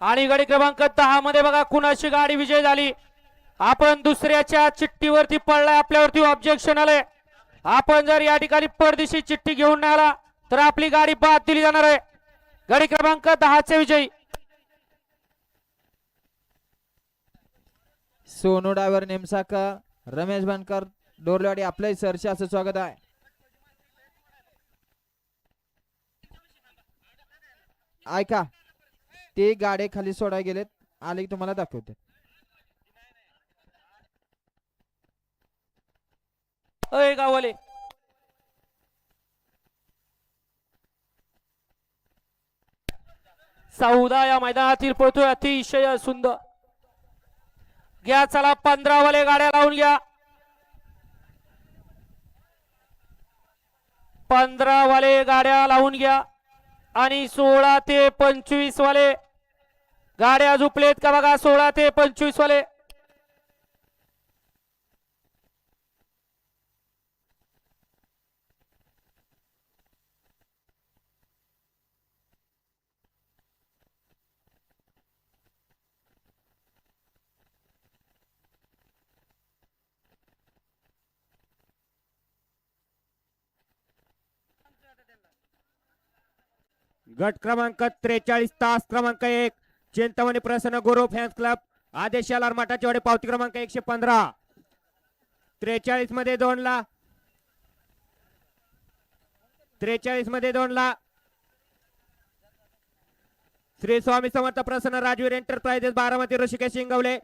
आणि गाडी क्रमांक 10 मध्ये बघा कुणाची गाडी विजय झाली. आपण दुसऱ्याच्या चिठ्ठीवरती पडलाय, आपल्यावरती ऑब्जेक्शन आलंय. आपण जर या ठिकाणी परदेशी चिठ्ठी घेऊन नाही आला तर आपली गाडी बाद दिली जाणार आहे. गाडी क्रमांक 10 चे विजयी सोनू ड्रायव्हर नेमसाकर, रमेश बनकर डोरलेवाडी, आपलं सरचे असं स्वागत आहे. ऐका, ते गाडे खाली सोडाय गेलेत, आले की तुम्हाला दाखवते. अय गावले सौदा या मैदानातील पळतोय, अतिशय सुंदर. घ्या चला 15 वाले गाड्या लावून घ्या. 15 वाले गाड्या लावून घ्या आणि 16 ते 25 वाले गाड्या झुपलेत का बघा. 16 ते 25 वाले गट क्रमांक 43 तास क्रमांक 1 चिंतामणी प्रसन्न गुरु फॅन्स क्लब आदेश यालार मठाची वाडी, पावती क्रमांक 115. 43 मध्ये 2 ला, 43 मध्ये 2 ला श्री स्वामी समर्थ प्रसन्न राजवीर एंटरप्राइजेस बारामती ऋषिकेश शिंगवले